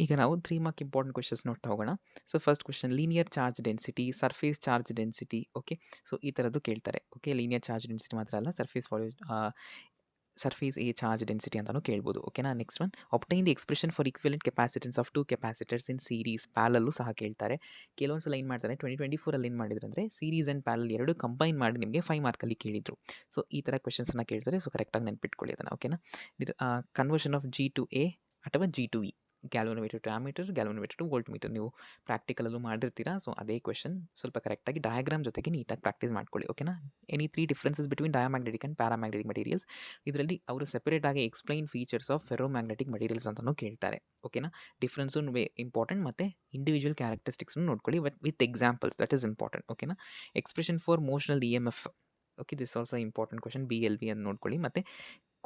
ಈಗ ನಾವು 3 mark important questions ನೋಡ್ತಾ ಹೋಗೋಣ. So first question linear charge density, surface charge density. Okay, so ಈ ಥರದ್ದು ಕೇಳ್ತಾರೆ. ಓಕೆ, ಲೀನಿಯರ್ ಚಾರ್ಜ್ ಡೆನ್ಸಿಟಿ ಮಾತ್ರ ಅಲ್ಲ, ಸರ್ಫೇಸ್ ಎ ಚಾರ್ಜ್ ಡೆನ್ಸಿಟಿ ಅಂತಲೂ ಕೇಳ್ಬೋದು. ಓಕೆನಾ. Next one, obtain the expression for equivalent capacitance of 2 capacitors in series. ಪ್ಯಾರಲಲ್ಲೂ ಸಹ ಕೇಳ್ತಾರೆ. ಕೆಲವೊಂದು ಸಲ ಏನು ಮಾಡ್ತಾರೆ, 2024 ಏನು ಮಾಡಿದ್ರು ಅಂದರೆ ಸೀರೀಸ್ ಆ್ಯಂಡ್ ಪ್ಯಾರಲ್ ಎರಡು ಕಂಬೈನ್ ಮಾಡಿ ನಿಮಗೆ 5 ಮಾರ್ಕಲ್ಲಿ ಕೇಳಿದ್ರು. ಸೊ ಈ ಥರ ಕ್ವೆಶನ್ಸ್ನ ಕೇಳ್ತಾರೆ. ಸೊ ಕರೆಕ್ಟಾಗಿ ನೆನ್ಪಿಟ್ಕೊಳ್ಳಿ ಅದನ್ನು. ಓಕೆನಾ. Conversion of G to A ಅಥವಾ G to E, galvanometer to ammeter, galvanometer to voltmeter. ನೀವು ಪ್ರಾಕ್ಟಿಕಲಲ್ಲೂ ಮಾಡಿರ್ತೀರಾ. ಸೊ ಅದೇ ಕ್ವೆಶನ್ ಸ್ವಲ್ಪ ಕರೆಕ್ಟಾಗಿ ಡಯಾಗ್ರಾಮ್ ಜೊತೆಗೆ ನೀಟಾಗಿ ಪ್ರಾಕ್ಟೀಸ್ ಮಾಡ್ಕೊಳ್ಳಿ. ಓಕೆನಾ. Any 3 differences between diamagnetic and paramagnetic materials. ಇದರಲ್ಲಿ ಅವರು ಸೆಪರೇಟಾಗಿ explain features of ferromagnetic materials ಅಂತಲೂ ಕೇಳ್ತಾರೆ. ಓಕೆನಾ. ಡಿಫ್ರೆನ್ಸು ಇಂಪಾರ್ಟೆಂಟ್ ಮತ್ತು ಇಂಡಿವಿಜುವಲ್ ಕ್ಯಾರೆಕ್ಟರಿಸ್ಟಿಕ್ಸ್ನು ನೋಡ್ಕೊಳ್ಳಿ with examples. That is important. ಓಕೆನಾ. Expression for motional EMF. Okay, this also important question. BLV ಅಂತ ನೋಡ್ಕೊಳ್ಳಿ. ಮತ್ತು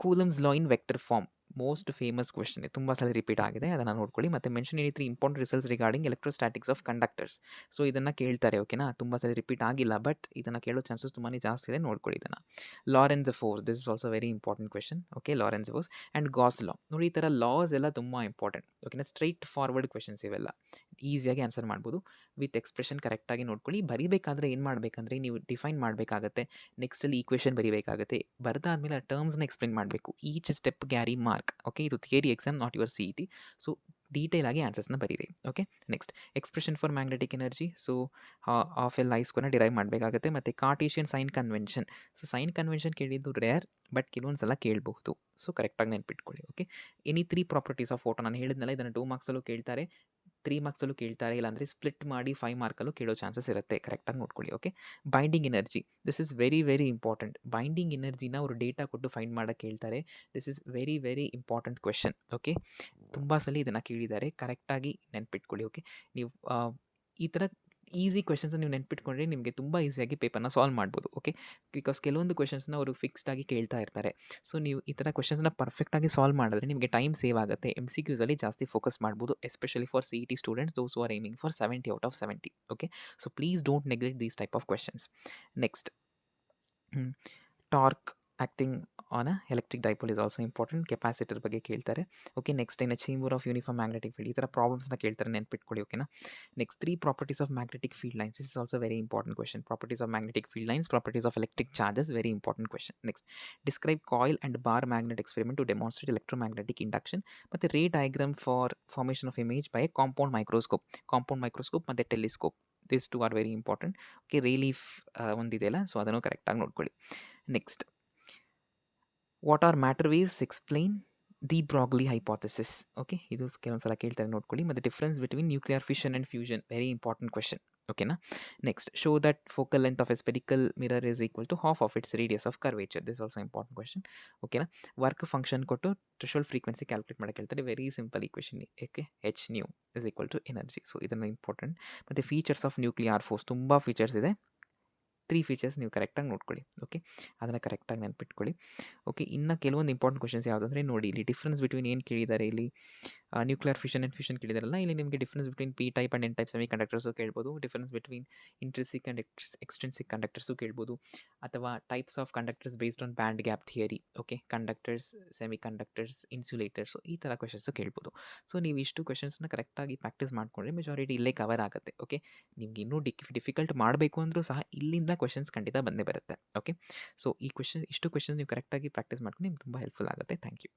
Coulomb's law in vector form, most famous question, ತುಂಬ ಸಲ ರಿಪೀಟ್ ಆಗಿದೆ, ಅದನ್ನು ನೋಡ್ಕೊಳ್ಳಿ. ಮತ್ತು mention any 3 important results regarding electrostatics of conductors. So ಇದನ್ನು ಕೇಳ್ತಾರೆ. ಓಕೆನಾ. ತುಂಬ ಸಲ ರಿಪೀಟ್ ಆಗಿಲ್ಲ, ಬಟ್ ಇದನ್ನು ಕೇಳೋ ಚಾನ್ಸಸ್ ತುಂಬಾ ಜಾಸ್ತಿ ಇದೆ. ನೋಡ್ಕೊಳ್ಳಿ ಇದನ್ನು. Lorentz force, this is also very important question. Okay, Lorentz force and Gauss law. ನೋಡಿ, ಈ ಥರ ಲಾಸ್ ಎಲ್ಲ ತುಂಬ ಇಂಪಾರ್ಟೆಂಟ್. ಓಕೆನಾ. ಸ್ಟ್ರೈಟ್ ಫಾರ್ವರ್ಡ್ ಕ್ವೆಶನ್ಸ್ ಇವೆಲ್ಲ, ಈಸಿಯಾಗಿ ಆನ್ಸರ್ ಮಾಡ್ಬೋದು ವಿತ್ ಎಕ್ಸ್ಪ್ರೆಷನ್ ಕರೆಕ್ಟಾಗಿ ನೋಡ್ಕೊಳ್ಳಿ. ಬರೀಬೇಕಾದ್ರೆ ಏನು ಮಾಡಬೇಕಂದ್ರೆ ನೀವು ಡಿಫೈನ್ ಮಾಡಬೇಕಾಗತ್ತೆ. ನೆಕ್ಸ್ಟಲ್ಲಿ ಈಕ್ವೇಷನ್ ಬರೀಬೇಕಾಗುತ್ತೆ. ಬರೆದಾದ್ಮೇಲೆ ಆ ಟರ್ಮ್ಸ್ನ ಎಕ್ಸ್ಪ್ಲೇನ್ ಮಾಡಬೇಕು. Each step carry mark. Okay, ಇದು theory exam, not your CET. So detail ಆಗಿ ಆನ್ಸರ್ಸ್ನ ಬರೀರಿ. Okay. Next, expression for magnetic energy. So of L ಐಸ್ಕೋನ ಡಿರೈವ್ ಮಾಡಬೇಕಾಗುತ್ತೆ. ಮತ್ತು Cartesian sign convention. So sign convention ಕೇಳಿದ್ದು ರೇರ್, ಬಟ್ ಕೆಲವೊಂದು ಸಲ ಕೇಳಬಹುದು. ಸೊ ಕರೆಕ್ಟಾಗಿ ನೆನ್ಪಿಟ್ಕೊಳ್ಳಿ. Okay. Any 3 properties of photo, ನಾನು ಹೇಳಿದ್ನಲ್ಲ, ಇದನ್ನು 2 ಮಾರ್ಕ್ಸಲ್ಲೂ ಕೇಳ್ತಾರೆ, 3 ಮಾರ್ಕ್ಸಲ್ಲೂ ಕೇಳ್ತಾರೆ, ಇಲ್ಲಾಂದರೆ ಸ್ಪ್ಲಿಟ್ ಮಾಡಿ 5 ಮಾರ್ಕಲ್ಲೂ ಕೇಳೋ ಚಾನ್ಸಸ್ ಇರುತ್ತೆ. ಕರೆಕ್ಟಾಗಿ ನೋಡ್ಕೊಳ್ಳಿ. Okay. Binding energy, this is very very important. Binding ಎನರ್ಜಿನ ಅವರು ಡೇಟಾ ಕೊಟ್ಟು ಫೈಂಡ್ ಮಾಡೋಕ್ಕೆ ಕೇಳ್ತಾರೆ. This is very very important question. Okay, ತುಂಬ ಸಲ ಇದನ್ನು ಕೇಳಿದ್ದಾರೆ. ಕರೆಕ್ಟಾಗಿ ನೆನ್ಪಿಟ್ಕೊಳ್ಳಿ. ಓಕೆ, ನೀವು ಈ ಥರ ಈಸಿ ಕ್ವೆಶನ್ಸ್ ನೀವು ನೆನ್ಪಿಟ್ಕೊಂಡ್ರೆ ನಿಮಗೆ ತುಂಬ ಈಸಿಯಾಗಿ ಪೇಪರ್ನ ಸಾಲ್ವ್ ಮಾಡ್ಬೋದು. ಓಕೆ, ಬಿಕಾಸ್ ಕೆಲವೊಂದು ಕ್ವೆಶನ್ಸ್ನ ಅವರು ಫಿಕ್ಸ್ಡಾಗಿ ಕೇಳ್ತಾ ಇರ್ತಾರೆ. ಸೊ ನೀವು ಈ ಥರ ಕ್ವೆಶನ್ಸ್ನ ಪರ್ಫೆಕ್ಟಾಗಿ ಸಾಲ್ವ್ ಮಾಡಿದ್ರೆ ನಿಮಗೆ ಟೈಮ್ ಸೇವ್ ಆಗುತ್ತೆ. MCQಸಲ್ಲಿ ಜಾಸ್ತಿ ಫೋಕಸ್ ಮಾಡ್ಬೋದು, especially for CET students, those who are aiming for 70 out of 70. Okay, so please don't neglect these type of questions. Next, torque acting on a electric dipole is also important. Capacitor ಬಗ್ಗೆ ಕೇಳ್ತಾರೆ. Okay. Next, in a chamber of uniform magnetic field, ಈ ಥರ ಪ್ರಾಬ್ಲಮ್ಸ್ನ ಕೇಳ್ತಾರೆ, ನೆನ್ಪಿಟ್ಕೊಳ್ಳಿ. ಓಕೆನಾ. Next, 3 properties of magnetic field lines. This is also very important question. Properties of magnetic field lines, properties of electric charges, very important question. Next, describe coil and bar magnet experiment to demonstrate electromagnetic induction. ಮತ್ತು ray diagram for formation of image by compound microscope ಮತ್ತು telescope. This two are very important. Okay, ರೇಲೀಫ್ ಒಂದಿದೆಯಲ್ಲ, so ಅದನ್ನು ಕರೆಕ್ಟಾಗಿ ನೋಡ್ಕೊಳ್ಳಿ. Next, what are matter waves, explain the Broglie hypothesis. Okay, ಇದು ಕೆಲವೊಂದು ಸಲ ಕೇಳ್ತಾರೆ, ನೋಡ್ಕೊಳ್ಳಿ. ಮತ್ತು difference between nuclear fission and fusion, very important question. ಓಕೆನಾ. Next, show that focal length of a spherical mirror is equal to half of its radius of curvature. This also important question. ಓಕೆನಾ. Work function ಕೊಟ್ಟು threshold frequency calculate ಮಾಡೋಕ್ಕೆ ಹೇಳ್ತಾರೆ. Very simple equation. Okay, hν is equal to energy. So ಇದನ್ನು important. ಮತ್ತು features of nuclear force, ತುಂಬ features ಇದೆ. 3 features ನೀವು ಕರೆಕ್ಟಾಗಿ ನೋಡ್ಕೊಳ್ಳಿ. ಓಕೆ, ಅದನ್ನು ಕರೆಕ್ಟಾಗಿ ನೆನ್ಪಿಟ್ಕೊಳ್ಳಿ. ಓಕೆ, ಇನ್ನು ಕೆಲವೊಂದು ಇಂಪಾರ್ಟೆಂಟ್ ಕ್ವೆಶನ್ಸ್ ಯಾವುದಂದರೆ ನೋಡಿ, ಇಲ್ಲಿ ಡಿಫ್ರೆನ್ಸ್ ಬಿಟ್ವೀನ್ ಏನು ಕೇಳಿದ್ದಾರೆ, ಇಲ್ಲಿ ನ್ಯೂಕ್ಲಿಯರ್ ಫಿಷನ್ ಆ್ಯಂಡ್ ಫ್ಯೂಷನ್ ಕೇಳಿದಾರಲ್ಲ, ಇಲ್ಲಿ ನಿಮಗೆ difference between P type and N type semiconductors ಕೇಳ್ಬೋದು. Difference between intrinsic and extrinsic conductors ಕೇಳ್ಬೋದು. ಅಥವಾ types of conductors based on band gap theory. Okay, conductors, semiconductors, insulators, ಈ ಥರ questions ಕೇಳ್ಬೋದು. So ನೀವು ಇಷ್ಟು ಕ್ವೆಶನ್ಸ್ನ ಕರೆಕ್ಟಾಗಿ ಪ್ರಾಕ್ಟೀಸ್ ಮಾಡಿಕೊಂಡ್ರೆ ಮೆಜಾರಿಟಿ ಇಲ್ಲೇ ಕವರ್ ಆಗುತ್ತೆ. ಓಕೆ, ನಿಮ್ಗೆ ಇನ್ನೂ ಡಿಫಿಕಲ್ಟ್ ಮಾಡಬೇಕು ಅಂದರೂ ಸಹ ಇಲ್ಲಿಂದ ಕ್ವೆಶನ್ಸ್ ಖಂಡಿತ ಬಂದೇ ಬರುತ್ತೆ. ಓಕೆ, ಸೊ ಇಷ್ಟು ಕ್ವೆಶನ್ಸ್ ನೀವು ಕರೆಕ್ಟಾಗಿ ಪ್ರಾಕ್ಟೀಸ್ ಮಾಡ್ಕೊಂಡು ನಿಮ್ಗೆ ತುಂಬ ಹೆಲ್ಪ್ಫುಲ್ ಆಗುತ್ತೆ. Thank you.